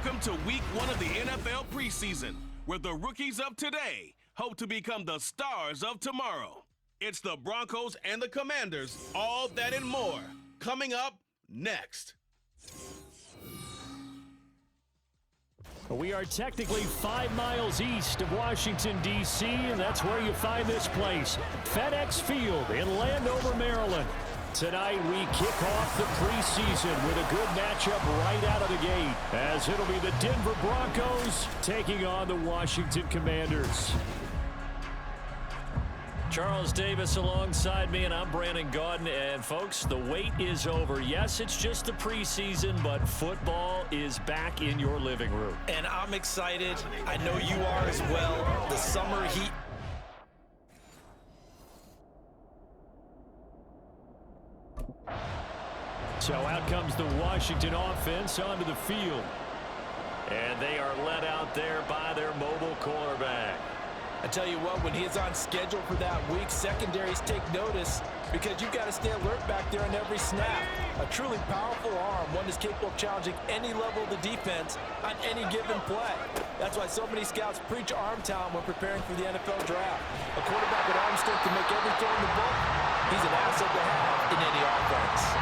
Welcome to week 1 of the NFL preseason, where the rookies of today hope to become the stars of tomorrow. It's the Broncos and the Commanders, all that and more, coming up next. We are technically 5 miles east of Washington, D.C., and that's where you find this place, FedEx Field in Landover, Maryland. Tonight we kick off the preseason with a good matchup right out of the gate, as it'll be the Denver Broncos taking on the Washington Commanders. Charles Davis alongside me, and I'm Brandon Gaudin. And folks, the wait is over. Yes, it's just the preseason, but football is back in your living room. And I'm excited. I know you are as well. The summer heat. So out comes the Washington offense onto the field. And they are led out there by their mobile quarterback. I tell you what, when he's on schedule for that week, secondaries take notice because you've got to stay alert back there on every snap. A truly powerful arm, one that's capable of challenging any level of the defense on any given play. That's why so many scouts preach arm talent when preparing for the NFL draft. A quarterback with arm strength to make every throw in the book, he's an asset to have in any offense.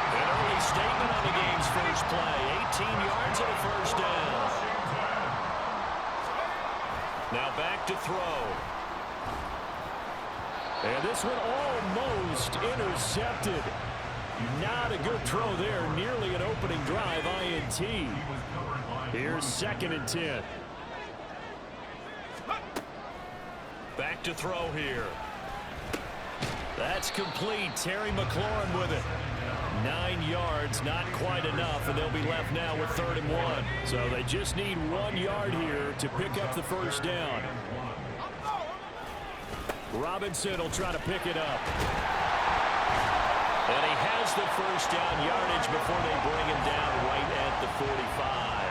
An early statement on the game's first play. 18 yards and a first down. Now back to throw. And this one almost intercepted. Not a good throw there. Nearly an opening drive INT. Here's 2nd and 10. Back to throw here. That's complete. Terry McLaurin with it. 9 yards, not quite enough, and they'll be left now with 3rd and 1. So they just need 1 yard here to pick up the first down. Robinson will try to pick it up. And he has the first down yardage before they bring him down right at the 45.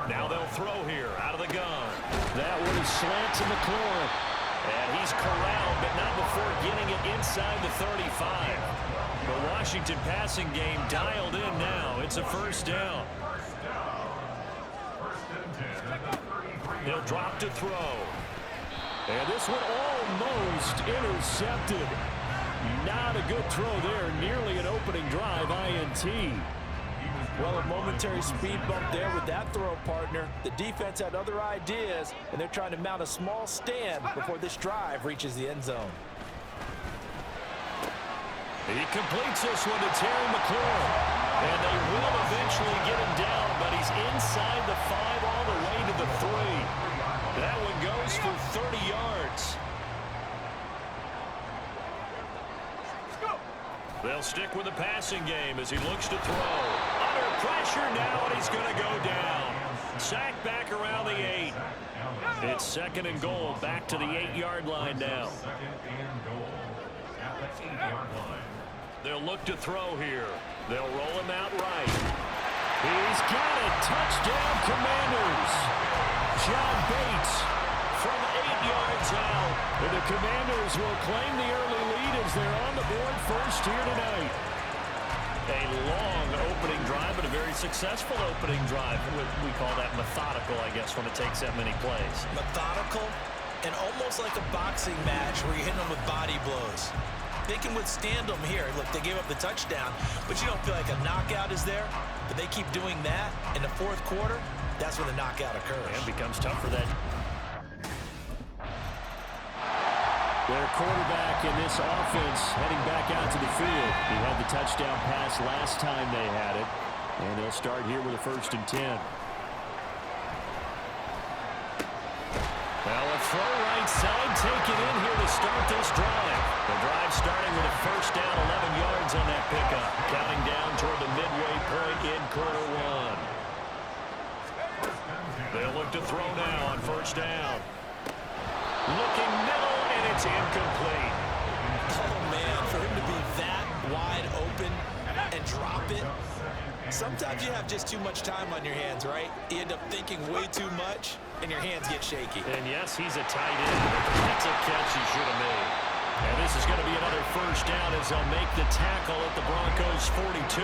Now they'll throw here out of the gun. That one is slant to McLaurin. And he's corralled, but not before getting it inside the 35. The Washington passing game dialed in now. It's a first down. He'll drop to throw. And this one almost intercepted. Not a good throw there. Nearly an opening drive INT. Well, a momentary speed bump there with that throw, partner. The defense had other ideas, and they're trying to mount a small stand before this drive reaches the end zone. He completes this one to Terry McLaurin. And they will eventually get him down, but he's inside the 5 all the way to the 3. That one goes for 30 yards. They'll stick with the passing game as he looks to throw. Under pressure now, and he's going to go down. Sacked back around the 8. It's 2nd and goal, back to the 8-yard line now. They'll look to throw here. They'll roll him out right. He's got it. Touchdown, Commanders. John Bates from 8 yards out. And the Commanders will claim the early lead as they're on the board first here tonight. A long opening drive, but a very successful opening drive. We call that methodical, I guess, when it takes that many plays. Methodical and almost like a boxing match where you're hitting them with body blows. They can withstand them here. Look, they gave up the touchdown, but you don't feel like a knockout is there. But they keep doing that in the 4th quarter. That's when the knockout occurs. And becomes tough for that. Their quarterback in this offense heading back out to the field. He had the touchdown pass last time they had it. And they'll start here with a 1st and 10. Well, a throw right side taken in here to start this drive. The drive starting with a first down, 11 yards on that pickup. Counting down toward the midway point in quarter 1. They'll look to throw now on first down. Looking middle, and it's incomplete. Oh, man, for him to be that wide open and drop it. Sometimes you have just too much time on your hands, right? You end up thinking way too much, and your hands get shaky. And yes, he's a tight end. That's a catch he should have made. And this is going to be another first down as they'll make the tackle at the Broncos' 42.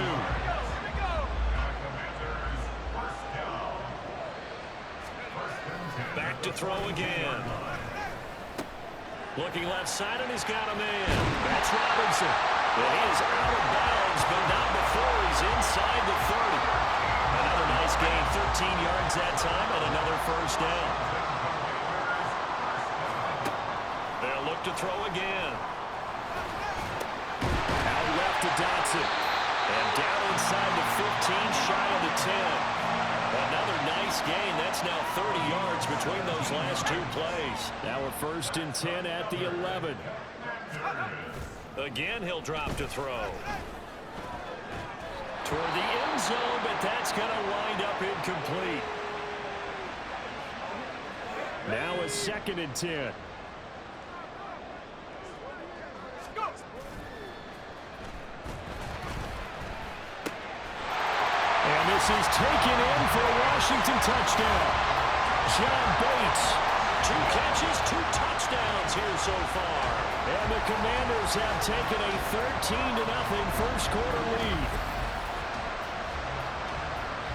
Back to throw again. Looking left side, and he's got a man. That's Robinson. And he is out of bounds, but not before he's inside the 30. Another nice gain, 13 yards that time, and another first down. They'll look to throw again. Out left to Dotson. And down inside the 15, shy of the 10. Another nice gain. That's now 30 yards between those last two plays. Now a 1st and 10 at the 11. Again, he'll drop to throw. Toward the end zone, but that's going to wind up incomplete. Now a 2nd and 10. And this is taken in for a Washington touchdown. John Bates, 2 catches, 2 touchdowns here so far. And the Commanders have taken a 13-0 first quarter lead.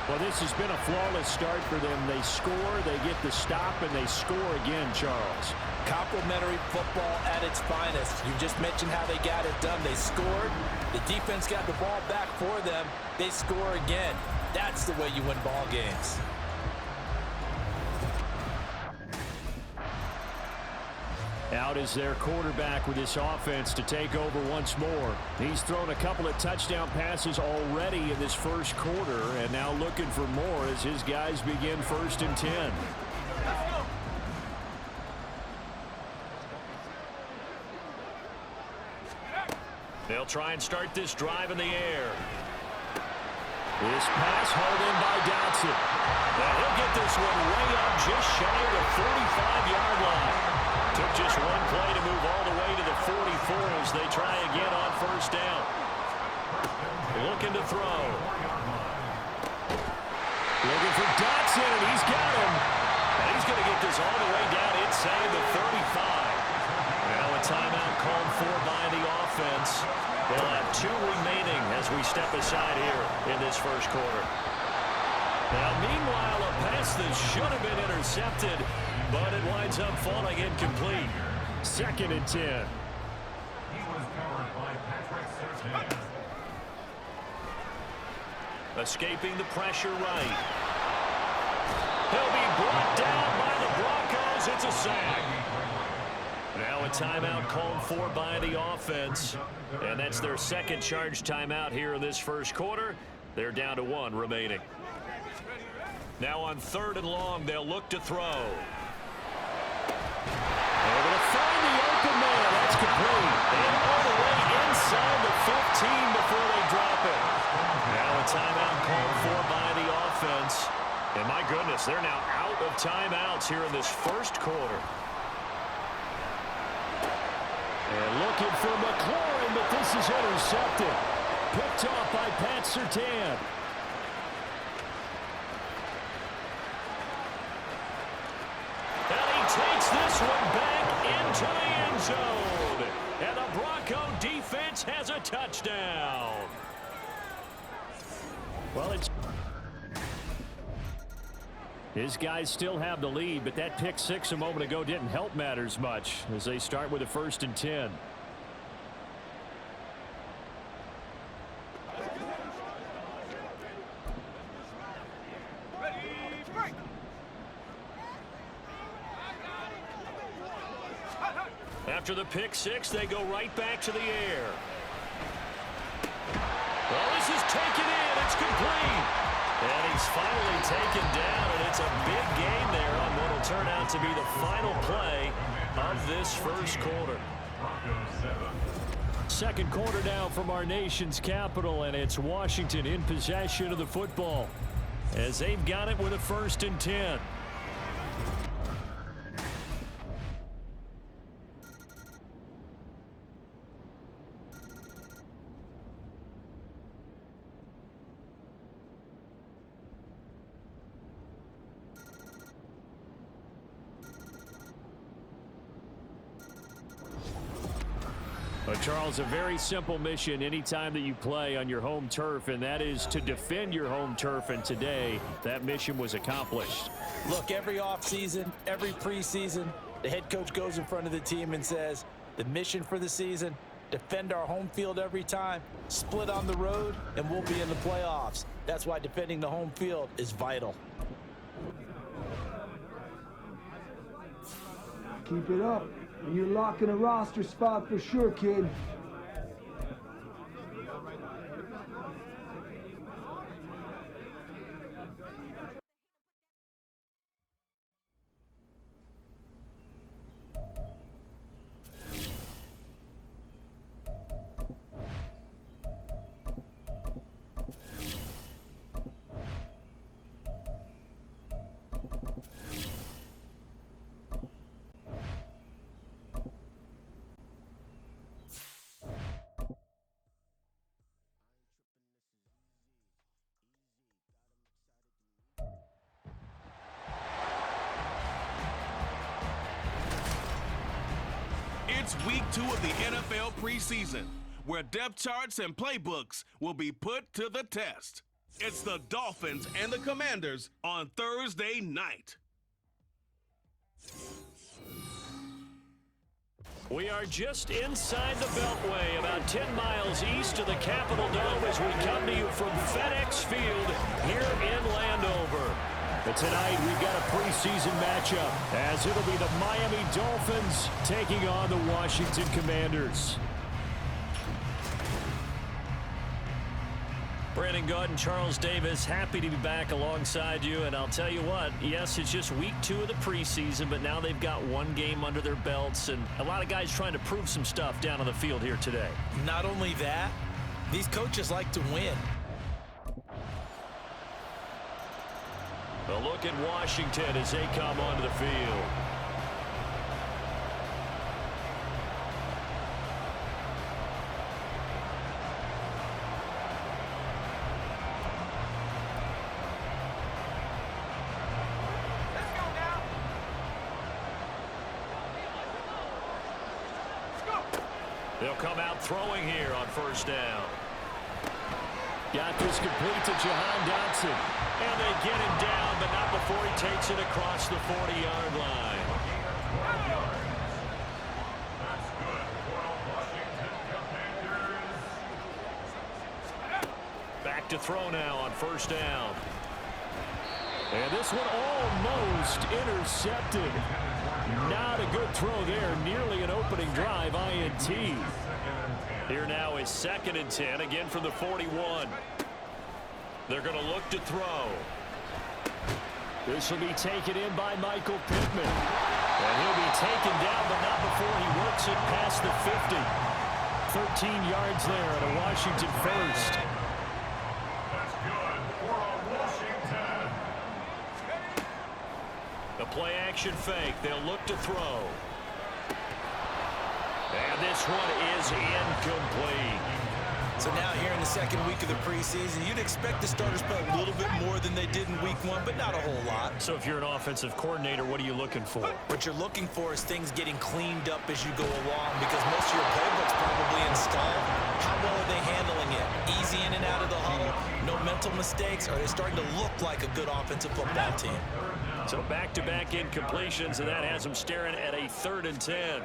Well, this has been a flawless start for them. They score, they get the stop, and they score again, Charles. Complimentary football at its finest. You just mentioned how they got it done. They scored. The defense got the ball back for them. They score again. That's the way you win ball games. Out is their quarterback with this offense to take over once more. He's thrown a couple of touchdown passes already in this first quarter, and now looking for more as his guys begin 1st and 10. They'll try and start this drive in the air. This pass hauled in by Dotson. Now he'll get this one way up just shy of the 45-yard line. Took just one play to move all the way to the 44 as they try again on 1st down. Looking to throw. Looking for Dotson, and he's got him. And he's going to get this all the way down inside the 35. Now a timeout called for by the offense. They'll have 2 remaining as we step aside here in this first quarter. Now, meanwhile, a pass that should have been intercepted, but it winds up falling incomplete. 2nd and 10. Escaping the pressure right. He'll be brought down by the Broncos. It's a sack. Now a timeout called for by the offense. And that's their 2nd charge timeout here in this first quarter. They're down to 1 remaining. Now on 3rd and long, they'll look to throw. They're going to find the open man. That's complete. And all the way inside the 15 before they drop it. Now a timeout called for by the offense. And my goodness, they're now out of timeouts here in this first quarter. And looking for McLaurin, but this is intercepted. Picked off by Pat Surtain. And he takes this one back into the end zone. And the Bronco defense has a touchdown. Well, his guys still have the lead, but that pick 6 a moment ago didn't help matters much as they start with a 1st and 10. After the pick 6, they go right back to the air. Well, this is taken in. It's complete. And he's finally taken down, and it's a big gain there on what will turn out to be the final play of this first quarter. 2nd quarter now from our nation's capital, and it's Washington in possession of the football as they've got it with a 1st and 10. Charles, a very simple mission anytime that you play on your home turf, and that is to defend your home turf, and today that mission was accomplished. Look, every offseason, every preseason, the head coach goes in front of the team and says, the mission for the season, defend our home field every time, split on the road, and we'll be in the playoffs. That's why defending the home field is vital. Keep it up, and you're locking a roster spot for sure, kid. It's week 2 of the NFL preseason, where depth charts and playbooks will be put to the test. It's the Dolphins and the Commanders on Thursday night. We are just inside the Beltway, about 10 miles east of the Capitol Dome as we come to you from FedEx Field here in Landover. But tonight we've got a preseason matchup as it'll be the Miami Dolphins taking on the Washington Commanders. Brandon Gaud and Charles Davis, happy to be back alongside you. And I'll tell you what, yes, it's just week 2 of the preseason, but now they've got one game under their belts, and a lot of guys trying to prove some stuff down on the field here today. Not only that, these coaches like to win. A look at Washington as they come onto the field. They'll come out throwing here on first down. Got this complete to Jahan Dotson. And they get him down, but not before he takes it across the 40-yard line. Back to throw now on first down. And this one almost intercepted. Not a good throw there. Nearly an opening drive, INT. Here now is 2nd and 10, again from the 41. They're going to look to throw. This will be taken in by Michael Pittman. And he'll be taken down, but not before he works it past the 50. 13 yards there at a Washington first. That's good for Washington. The play action fake. They'll look to throw. And this one is incomplete. So now here in the 2nd week of the preseason, you'd expect the starters to play a little bit more than they did in week 1, but not a whole lot. So if you're an offensive coordinator, what are you looking for? What you're looking for is things getting cleaned up as you go along, because most of your playbook's probably installed. How well are they handling it? Easy in and out of the huddle, no mental mistakes. Are they starting to look like a good offensive football team? So back-to-back incompletions, and that has them staring at a 3rd and 10.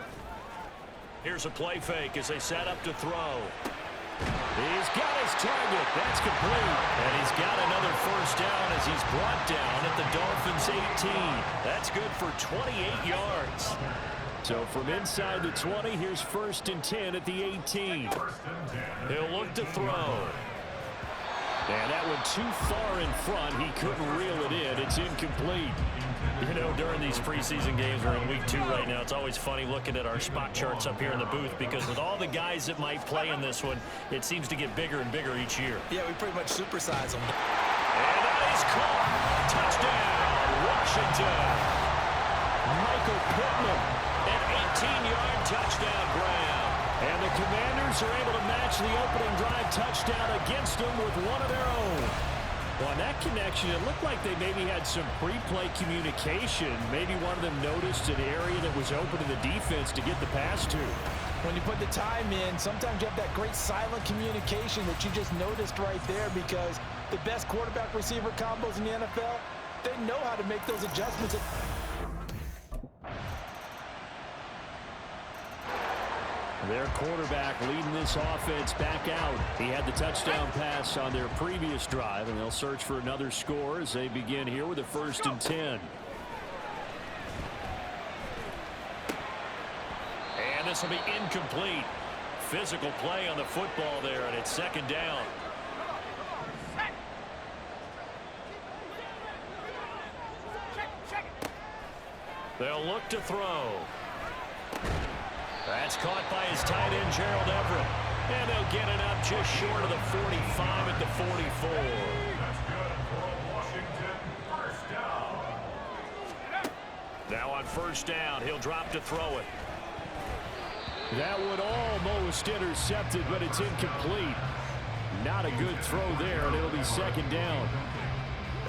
Here's a play fake as they set up to throw. He's got his target. That's complete. And he's got another first down as he's brought down at the Dolphins' 18. That's good for 28 yards. So from inside the 20, here's 1st and 10 at the 18. He'll look to throw. And that one too far in front. He couldn't reel it in. It's incomplete. You know, during these preseason games, we're in week 2 right now, it's always funny looking at our spot charts up here in the booth, because with all the guys that might play in this one, it seems to get bigger and bigger each year. Yeah, we pretty much supersize them. And that is caught. Touchdown, Washington. Michael Pittman, an 18-yard touchdown grab. And the Commanders are able to match the opening drive touchdown against them with one of their own. Well, on that connection, it looked like they maybe had some pre-play communication. Maybe one of them noticed an area that was open to the defense to get the pass to. When you put the time in, sometimes you have that great silent communication that you just noticed right there, because the best quarterback-receiver combos in the NFL, they know how to make those adjustments. Their quarterback leading this offense back out. He had the touchdown pass on their previous drive, and they'll search for another score as they begin here with a 1st and 10. And this will be incomplete. Physical play on the football there, and it's 2nd down. They'll look to throw. That's caught by his tight end, Gerald Everett. And they'll get it up just short of the 45 at the 44. That's good for a Washington first down. Now on 1st down, he'll drop to throw it. That would almost intercepted, but it's incomplete. Not a good throw there, and it'll be 2nd down.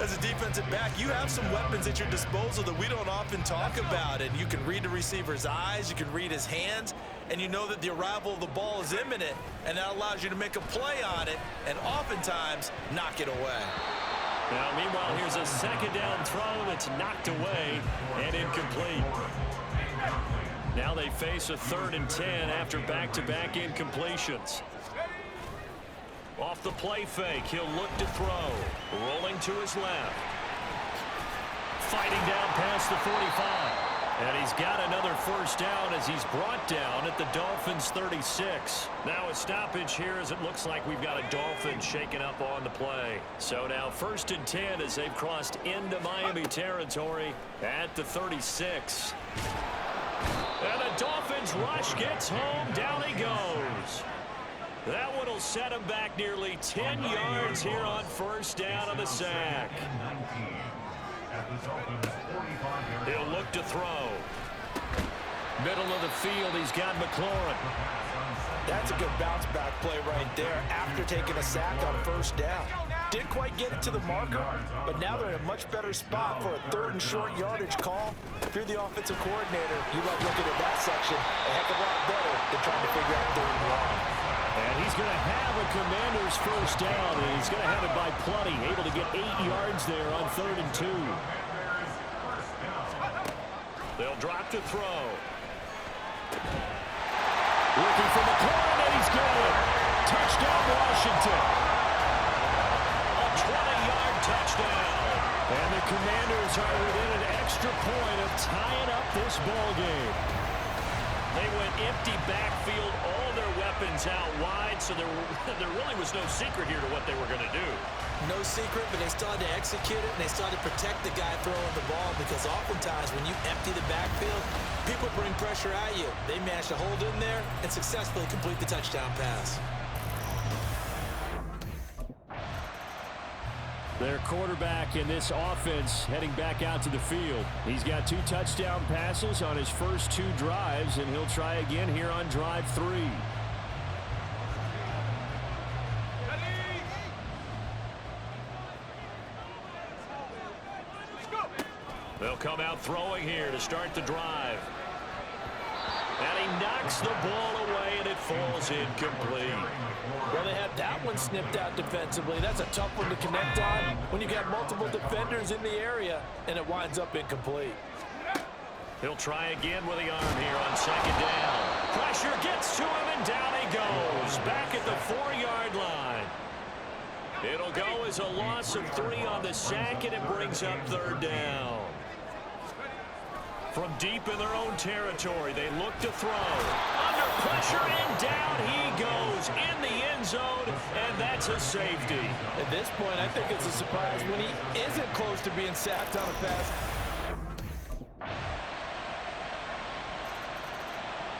As a defensive back, you have some weapons at your disposal that we don't often talk about. And you can read the receiver's eyes, you can read his hands, and you know that the arrival of the ball is imminent, and that allows you to make a play on it and oftentimes knock it away. Now, meanwhile, here's a 2nd down throw that's knocked away and incomplete. Now they face a 3rd and 10 after back-to-back incompletions. Off the play fake, he'll look to throw. Rolling to his left. Fighting down past the 45. And he's got another 1st down as he's brought down at the Dolphins' 36. Now a stoppage here as it looks like we've got a Dolphin shaking up on the play. So now 1st and 10 as they've crossed into Miami territory at the 36. And the Dolphins rush gets home. Down he goes. That one will set him back nearly 10 yards here on 1st down on the sack. He'll look to throw. Middle of the field, he's got McLaurin. That's a good bounce back play right there after taking a sack on 1st down. Didn't quite get it to the marker, but now they're in a much better spot for a 3rd and short yardage call. If you're the offensive coordinator, you love looking at that section a heck of a lot better than trying to figure out 3rd and long. And he's going to have a Commanders 1st down, and he's going to have it by plenty, able to get 8 yards there on 3rd and 2. They'll drop to throw. Looking for McLaurin, and he's got it. Touchdown, Washington. A 20-yard touchdown. And the Commanders are within an extra point of tying up this ball game. They went empty backfield, all their weapons out wide, so there really was no secret here to what they were going to do. No secret, but they still had to execute it, and they still had to protect the guy throwing the ball, because oftentimes when you empty the backfield, people bring pressure at you. They managed to hold in there and successfully complete the touchdown pass. Their quarterback in this offense heading back out to the field. He's got 2 touchdown passes on his first 2 drives, and he'll try again here on drive 3. They'll come out throwing here to start the drive. And he knocks the ball away, and it falls incomplete. Well, they had that one snipped out defensively. That's a tough one to connect on when you got multiple defenders in the area, and it winds up incomplete. He'll try again with the arm here on 2nd down. Pressure gets to him, and down he goes. Back at the 4-yard line. It'll go as a loss of 3 on the sack, and it brings up 3rd down. From deep in their own territory, they look to throw. Under pressure, and down he goes in the end zone, and that's a safety. At this point, I think it's a surprise when he isn't close to being sacked on a pass.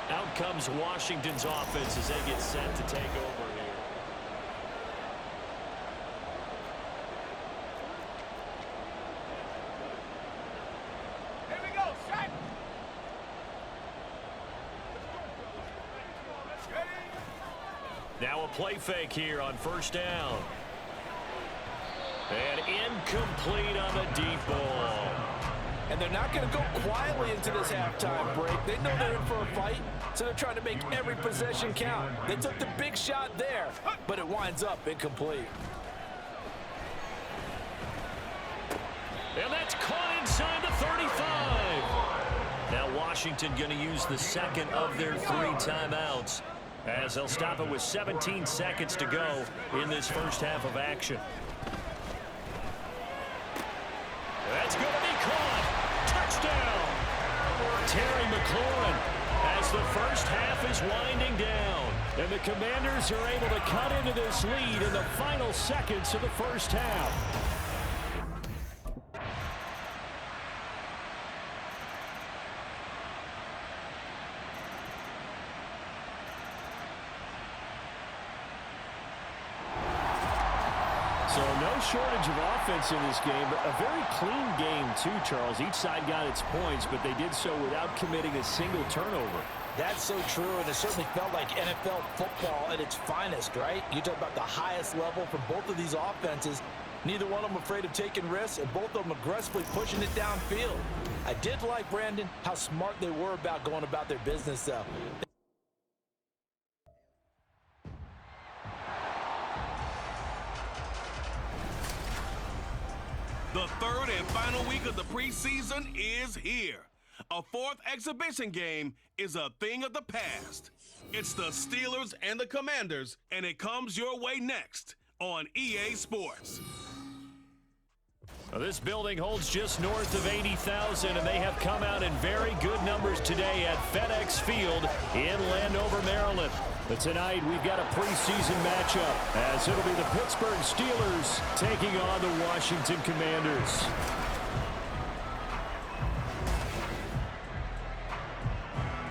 Out comes Washington's offense as they get set to take over here. Now a play fake here on 1st down. And incomplete on the deep ball. And they're not going to go quietly into this halftime break. They know they're in for a fight, so they're trying to make every possession count. They took the big shot there, but it winds up incomplete. And that's caught inside the 35. Now Washington going to use the second of their 3 timeouts, as they'll stop it with 17 seconds to go in this first half of action. That's going to be caught. Touchdown. Terry McLaurin as the first half is winding down. And the Commanders are able to cut into this lead in the final seconds of the first half. So no shortage of offense in this game, but a very clean game too, Charles. Each side got its points, but they did so without committing a single turnover. That's so true, and it certainly felt like NFL football at its finest, right? You talk about the highest level for both of these offenses. Neither one of them afraid of taking risks, and both of them aggressively pushing it downfield. I did like, Brandon, how smart they were about going about their business, though. The third and final week of the preseason is here. A 4th exhibition game is a thing of the past. It's the Steelers and the Commanders, and it comes your way next on EA Sports. Well, this building holds just north of 80,000, and they have come out in very good numbers today at FedEx Field in Landover, Maryland. But tonight we've got a preseason matchup, as it'll be the Pittsburgh Steelers taking on the Washington Commanders.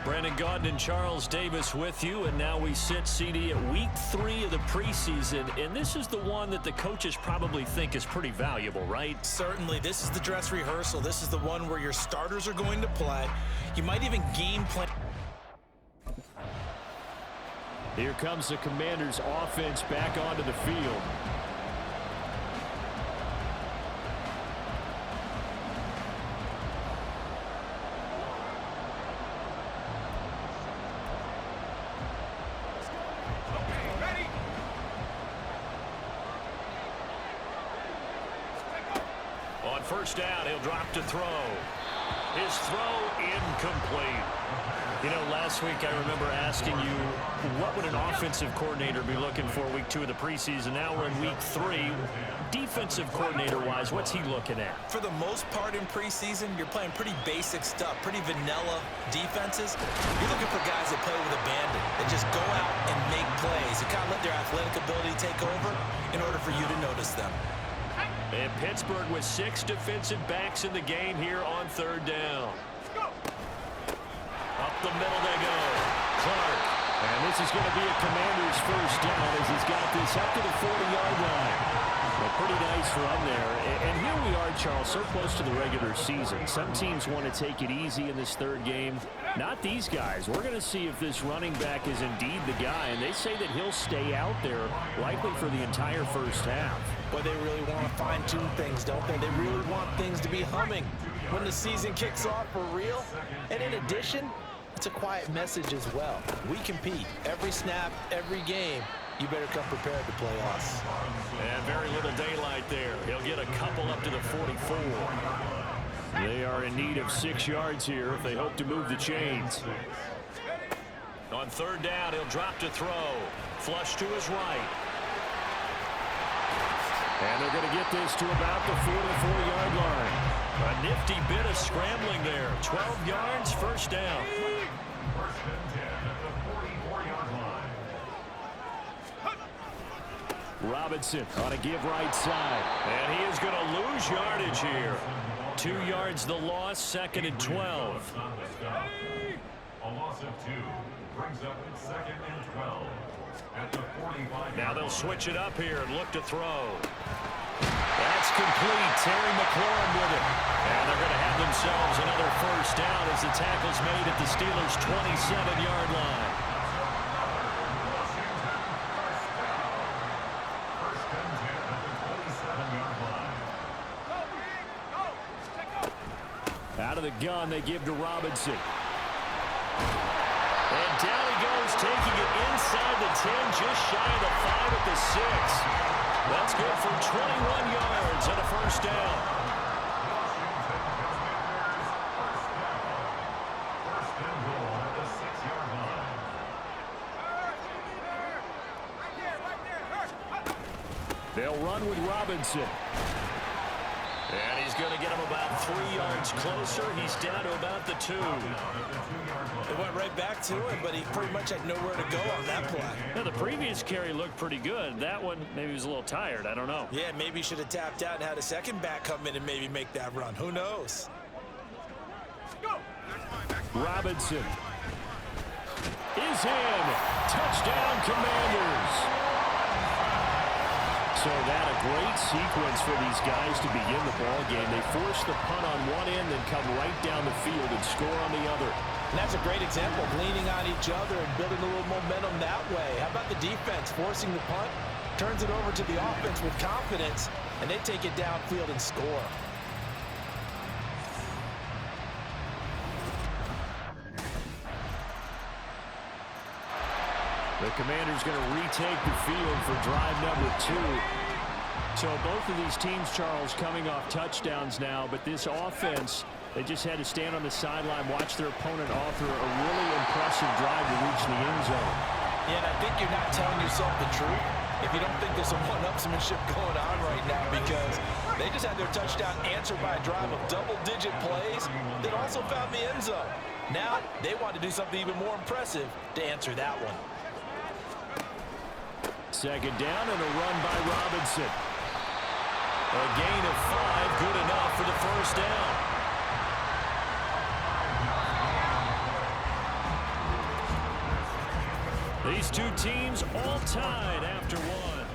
Brandon Gaudin and Charles Davis with you, and now we sit, CD, at week 3 of the preseason, and this is the one that the coaches probably think is pretty valuable, right? Certainly. This is the dress rehearsal. This is the one where your starters are going to play. You might even game plan. Here comes the Commanders' offense back onto the field. On first down, he'll drop to throw. His throw incomplete. You know, last week I remember asking you, what would an offensive coordinator be looking for week 2 of the preseason? Now we're in week 3. Defensive coordinator-wise, what's he looking at? For the most part in preseason, you're playing pretty basic stuff, pretty vanilla defenses. You're looking for guys that play with abandon, that just go out and make plays, and kind of let their athletic ability take over in order for you to notice them. And Pittsburgh with 6 defensive backs in the game here on third down. Up the middle they go. Clark. And this is going to be a Commander's first down as he's got this up to the 40-yard line. A pretty nice run there. And here we are, Charles, so close to the regular season. Some teams want to take it easy in this third game. Not these guys. We're going to see if this running back is indeed the guy. And they say that he'll stay out there likely for the entire first half. Well, they really want to fine-tune things, don't they? They really want things to be humming when the season kicks off for real. And in addition, it's a quiet message as well. We compete every snap, every game. You better come prepared to play us. And very little daylight there. He'll get a couple up to the 44. They are in need of 6 yards here if they hope to move the chains. On third down, he'll drop to throw. Flush to his right. And they're going to get this to about the 44-yard line. A nifty bit of scrambling there. 12 yards, first down. First and 10 at the 44-yard line. Robinson on a give right side. And he is going to lose yardage here. 2 yards the loss, second and 12. A loss of 2 brings up second and 12 at the 45. Now they'll switch it up here and look to throw. That's complete. Terry McLaurin with it. And they're going to have themselves another first down as the tackle's made at the Steelers' 27-yard line. First and 10 at the 27-yard line. Out of the gun, they give to Robinson. And down he goes, taking it inside the 10, just shy of the 5 at the 6. That's good for 21 yards and a first down. First and goal at the 6-yard line. They'll run with Robinson. And he's going to get him about 3 yards closer. He's down to about the 2. It went right back to him, but he pretty much had nowhere to go on that play. Yeah, the previous carry looked pretty good. That one, maybe he was a little tired. I don't know. Yeah, maybe he should have tapped out and had a second back come in and maybe make that run. Who knows? Robinson is in. Touchdown, Commanders. So that a great sequence for these guys to begin the ball game. They force the punt on one end, then come right down the field and score on the other. And that's a great example of leaning on each other and building a little momentum that way. How about the defense forcing the punt, turns it over to the offense with confidence, and they take it downfield and score. The Commanders going to retake the field for drive number 2. So both of these teams, Charles, coming off touchdowns now, but this offense, they just had to stand on the sideline, watch their opponent author a really impressive drive to reach the end zone. Yeah, and I think you're not telling yourself the truth if you don't think there's some one-upsmanship going on right now, because they just had their touchdown answered by a drive of double-digit plays that also found the end zone. Now they want to do something even more impressive to answer that one. Second down and a run by Robinson. A gain of 5, good enough for the first down. These two teams all tied after one.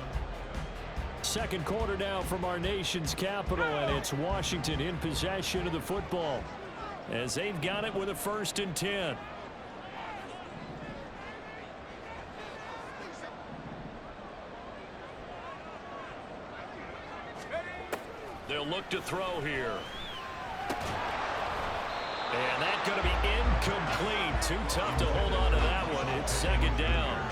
Second quarter now from our nation's capital, and it's Washington in possession of the football as they've got it with a 1st and 10. They'll look to throw here. And that's going to be incomplete. Too tough to hold on to that one. It's second down.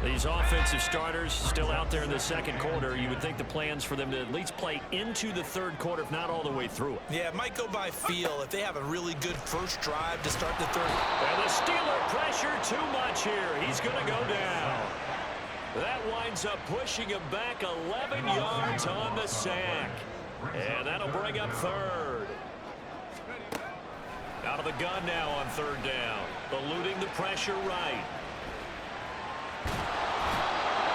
These offensive starters still out there in the second quarter. You would think the plans for them to at least play into the third quarter, if not all the way through it. Yeah, it might go by feel if they have a really good first drive to start the third. And the Steeler pressure too much here. He's going to go down. That winds up pushing him back 11 yards on the sack. And that'll bring up third. Out of the gun now on third down. Eluding the pressure right.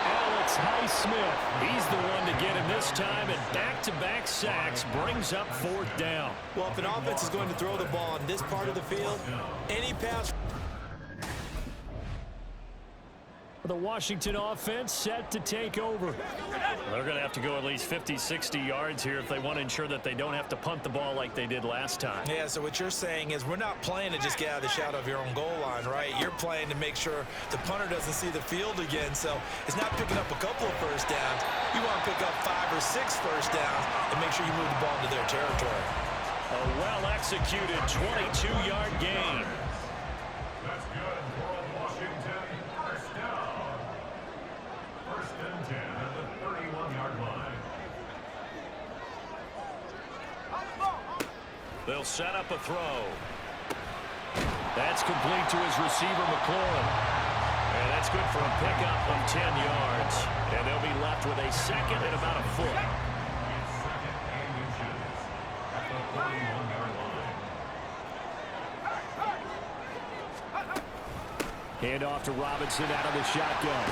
Alex Highsmith. He's the one to get him this time, and back-to-back sacks brings up 4th down. Well, if an offense is going to throw the ball on this part of the field, any pass. The Washington offense set to take over. They're going to have to go at least 50, 60 yards here if they want to ensure that they don't have to punt the ball like they did last time. Yeah, so what you're saying is we're not playing to just get out of the shadow of your own goal line, right? You're playing to make sure the punter doesn't see the field again. So it's not picking up a couple of first downs. You want to pick up 5 or 6 first downs and make sure you move the ball into their territory. A well-executed 22-yard gain. That's good for Washington. First down. 1st and 10 at the 31-yard line. They'll set up a throw. That's complete to his receiver, McLaurin. And that's good for a pickup of 10 yards. And they'll be left with a second and about a foot. It's 2nd and inches at the 41-yard line. Hand off to Robinson out of the shotgun.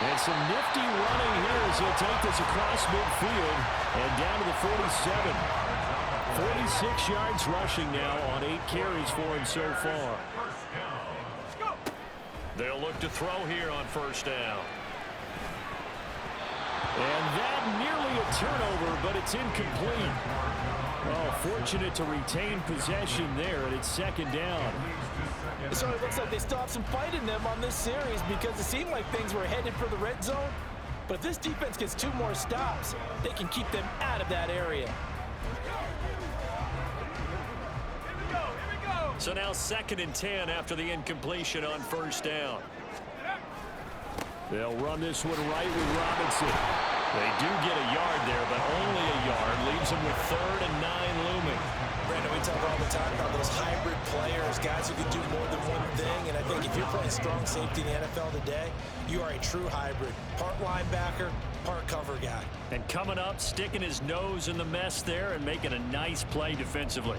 And some nifty running here as he'll take this across midfield and down to the 47. 46 yards rushing now on 8 carries for him so far. They'll look to throw here on first down. And that nearly a turnover, but it's incomplete. Oh, fortunate to retain possession there, and it's second down. It certainly looks like they still have some fight in them on this series because it seemed like things were headed for the red zone. But if this defense gets 2 more stops, they can keep them out of that area. So now 2nd and 10 after the incompletion on first down. They'll run this one right with Robinson. They do get a yard there, but only a yard. Leaves them with 3rd and 9 looming. Brandon, we talk all the time about those hybrid players, guys who can do more than one thing. And I think if you're playing strong safety in the NFL today, you are a true hybrid. Part linebacker, part cover guy. And coming up, sticking his nose in the mess there and making a nice play defensively.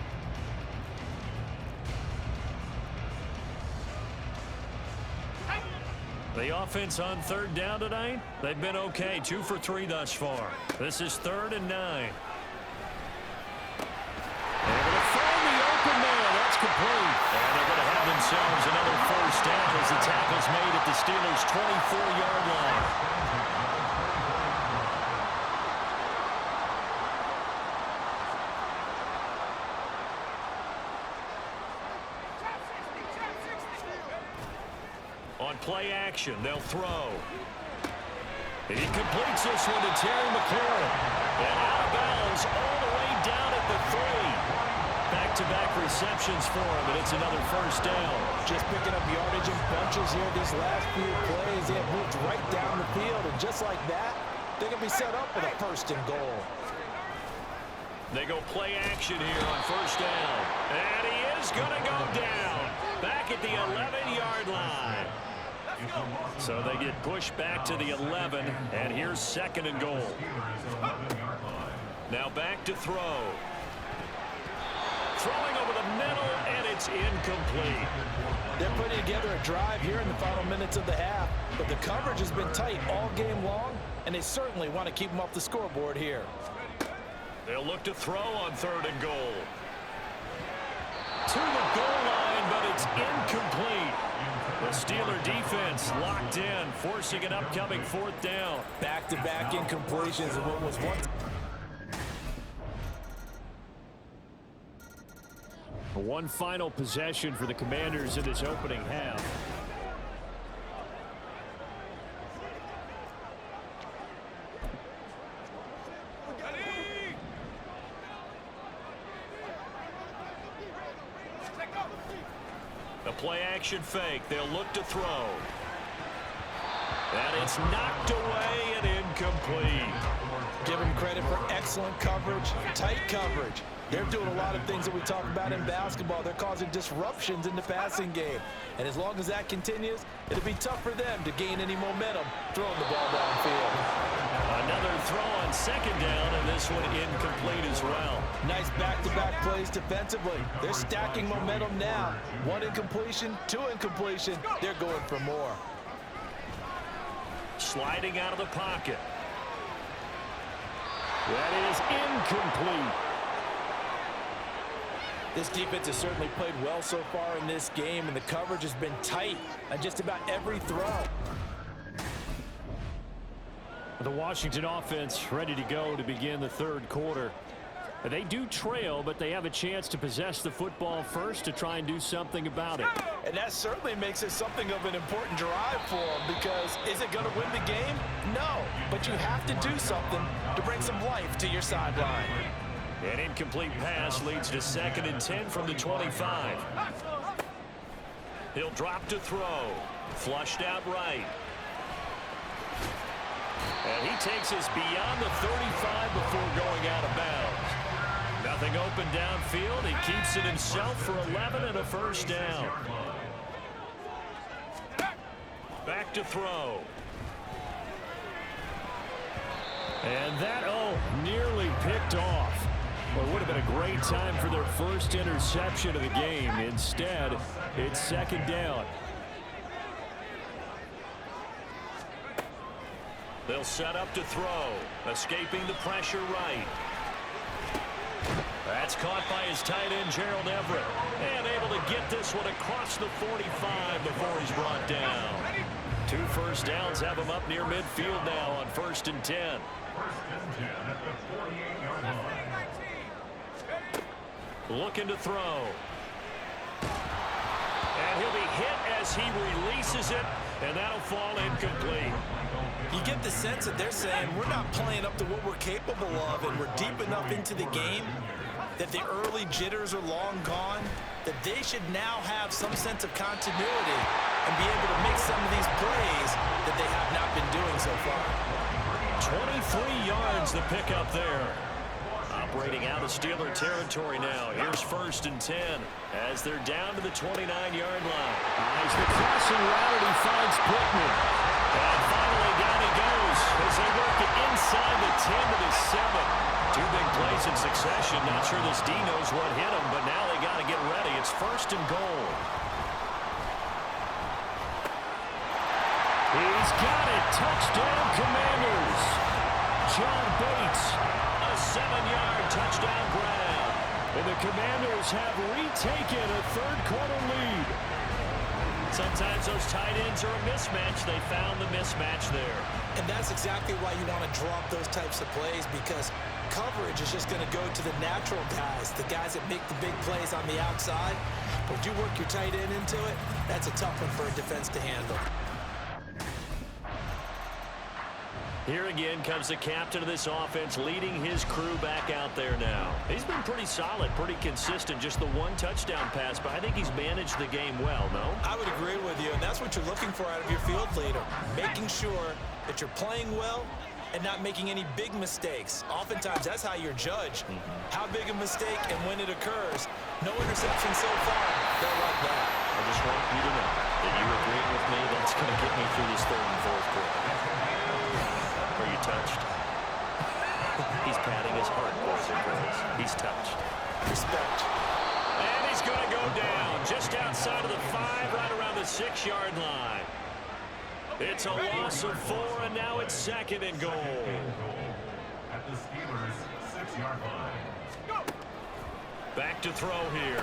The offense on 3rd down tonight, they've been okay. 2 for 3 thus far. This is 3rd and 9. They're going to find the open man. That's complete. And they're going to have themselves another first down as the tackle's made at the Steelers' 24-yard line. On play action, they'll throw. And he completes this one to Terry McLaurin. And out of bounds all the way down at the 3. Back-to-back receptions for him, and it's another first down. Just picking up yardage in bunches here these last few plays. They have moved right down the field, and just like that, they're going to be set up with a 1st and goal. They go play action here on first down. And he is going to go down. Back at the 11-yard line. So they get pushed back to the 11, and here's 2nd and goal. Now back to throw. Throwing over the middle, and it's incomplete. They're putting together a drive here in the final minutes of the half, but the coverage has been tight all game long, and they certainly want to keep them off the scoreboard here. They'll look to throw on 3rd and goal. To the goal line, but it's incomplete. The Steeler defense locked in, forcing an upcoming 4th down. Back-to-back incompletions of what was once. One final possession for the Commanders in this opening half. The play-action fake. They'll look to throw. And it's knocked away and incomplete. Give them credit for excellent coverage, tight coverage. They're doing a lot of things that we talk about in basketball. They're causing disruptions in the passing game. And as long as that continues, it'll be tough for them to gain any momentum throwing the ball downfield. Another throw on 2nd down, and this one incomplete as well. Nice back-to-back plays defensively. They're stacking momentum now. 1 incompletion, 2 incompletion. They're going for more. Sliding out of the pocket. That is incomplete. This defense has certainly played well so far in this game, and the coverage has been tight on just about every throw. The Washington offense ready to go to begin the 3rd quarter. They do trail, but they have a chance to possess the football first to try and do something about it. And that certainly makes it something of an important drive for them, because is it going to win the game? No, but you have to do something to bring some life to your sideline. An incomplete pass leads to 2nd and 10 from the 25. He'll drop to throw. Flushed out right. And he takes us beyond the 35 before going out of bounds. Nothing open downfield. He keeps it himself for 11 and a first down. Back to throw. And that, nearly picked off. Well, it would have been a great time for their first interception of the game. Instead, it's 2nd down. They'll set up to throw. Escaping the pressure right. That's caught by his tight end, Gerald Everett. And able to get this one across the 45 before he's brought down. 2 first downs have him up near midfield now on 1st and 10. 1st and 10 at the 48-yard line. Looking to throw. And he'll be hit as he releases it, and that'll fall incomplete. You get the sense that they're saying we're not playing up to what we're capable of, and we're deep enough into the game that the early jitters are long gone, that they should now have some sense of continuity and be able to make some of these plays that they have not been doing so far. 23 yards to pick up there. Operating out of Steeler territory now. Here's 1st and 10 as they're down to the 29-yard line. As the crossing route, he finds Pittman. And finally down he goes as they work it inside the 10 to the 7. 2 big plays in succession. Not sure this D knows what hit him, but now they got to get ready. It's 1st and goal. He's got it. Touchdown, Commanders. John Bates, a 7-yard touchdown grab. And the Commanders have retaken a third-quarter lead. Sometimes those tight ends are a mismatch. They found the mismatch there. And that's exactly why you want to drop those types of plays, because coverage is just going to go to the natural guys, the guys that make the big plays on the outside. But when you work your tight end into it, that's a tough one for a defense to handle. Here again comes the captain of this offense, leading his crew back out there now. He's been pretty solid, pretty consistent, just the one touchdown pass, but I think he's managed the game well, no? I would agree with you, and that's what you're looking for out of your field leader, making sure that you're playing well and not making any big mistakes. Oftentimes, that's how you're judged. How big a mistake and when it occurs. No interception so far. They're like that. I just want you to know that you agreeing with me. That's going to get me through this 3rd and 4th quarter. Are you touched? He's patting his heart, boys and girls. He's touched. Respect. And he's going to go down just outside of the 5, right around the 6-yard line. It's a loss of 4, and now it's 2nd and goal. At the Steelers' 6-yard line. Back to throw here.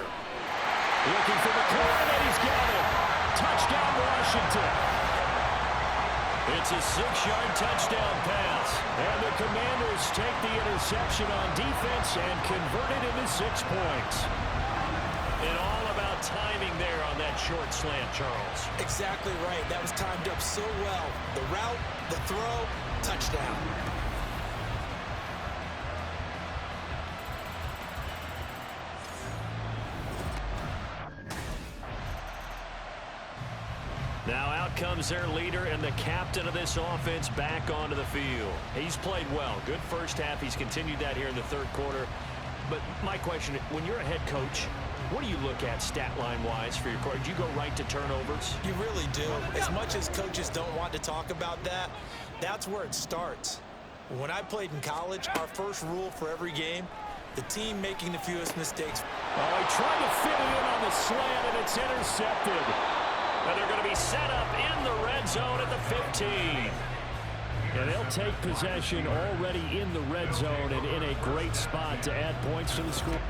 Looking for McLaurin, and he's got it. Touchdown, Washington. It's a 6-yard touchdown pass. And the Commanders take the interception on defense and convert it into 6 points. And all about timing there on that short slant, Charles. Exactly right. That was timed up so well. The route, the throw, touchdown. Now out comes their leader and the captain of this offense back onto the field. He's played well. Good first half. He's continued that here in the 3rd quarter. But my question, when you're a head coach, what do you look at stat line-wise for your quarterback? Do you go right to turnovers? You really do. As much as coaches don't want to talk about that, that's where it starts. When I played in college, our first rule for every game, the team making the fewest mistakes. Oh, he tried to fit it in on the slant, and it's intercepted. And they're going to be set up in the red zone at the 15. And they'll take possession already in the red zone and in a great spot to add points to the score.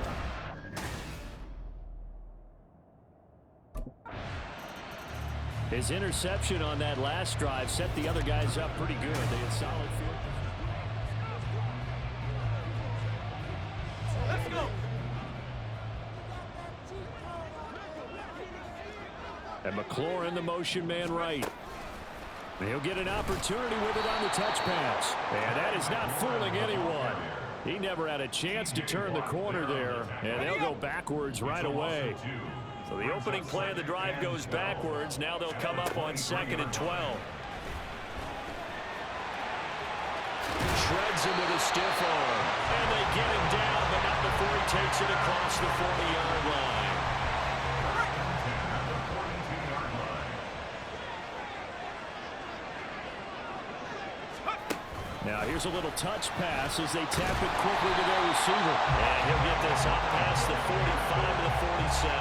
His interception on that last drive set the other guys up pretty good. They had solid field. Let's go. And McLaurin, the motion man right. He'll get an opportunity with it on the touch pass. And that is not fooling anyone. He never had a chance to turn the corner there. And they'll go backwards right away. So the opening play of the drive goes backwards. Now they'll come up on 2nd and 12. Shreds him with a stiff arm. And they get him down, but not before he takes it across the 40-yard line. Now here's a little touch pass as they tap it quickly to their receiver. And he'll get this up past the 45 to the 47.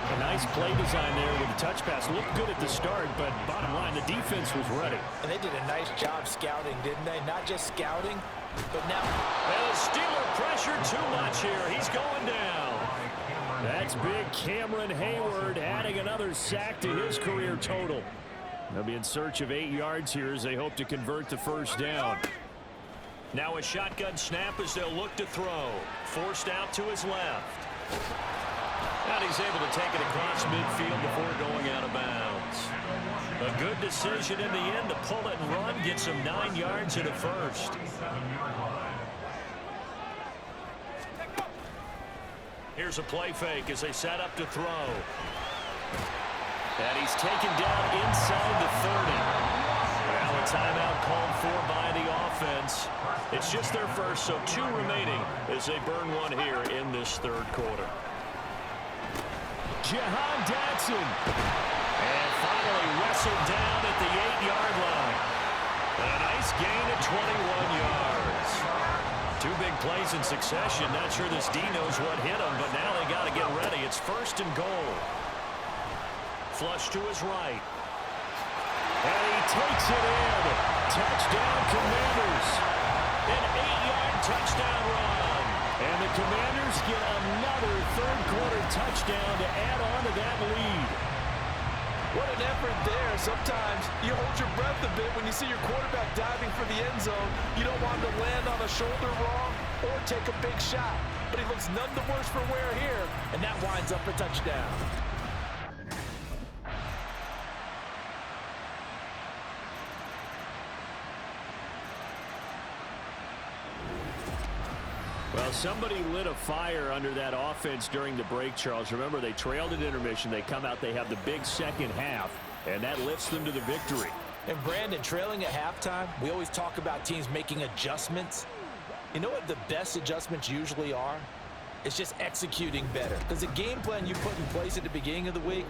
A nice play design there with the touch pass. Looked good at the start, but bottom line, the defense was ready. And they did a nice job scouting, didn't they? Not just scouting, but now. And the Steeler pressure too much here. He's going down. That's big Cameron Hayward adding another sack to his career total. They'll be in search of 8 yards here as they hope to convert the first down. Now a shotgun snap as they'll look to throw. Forced out to his left. And he's able to take it across midfield before going out of bounds. A good decision in the end to pull it and run. Gets him 9 yards at a first. Here's a play fake as they set up to throw. And he's taken down inside the 30. Well, a timeout called for by the offense. It's just their first, so 2 remaining as they burn one here in this third quarter. Jahan Dotson. And finally wrestled down at the 8-yard line. And a nice gain of 21 yards. 2 big plays in succession. Not sure this D knows what hit him, but now they got to get ready. It's 1st and goal. Flush to his right. And he takes it in. Touchdown, Commanders. An 8-yard touchdown run. And the Commanders get another third-quarter touchdown to add on to that lead. What an effort there. Sometimes you hold your breath a bit when you see your quarterback diving for the end zone. You don't want him to land on a shoulder wrong or take a big shot. But he looks none the worse for wear here, and that winds up a touchdown. Well, somebody lit a fire under that offense during the break, Charles. Remember, they trailed at intermission. They come out, they have the big second half, and that lifts them to the victory. And, Brandon, trailing at halftime, we always talk about teams making adjustments. You know what the best adjustments usually are? It's just executing better. Because the game plan you put in place at the beginning of the week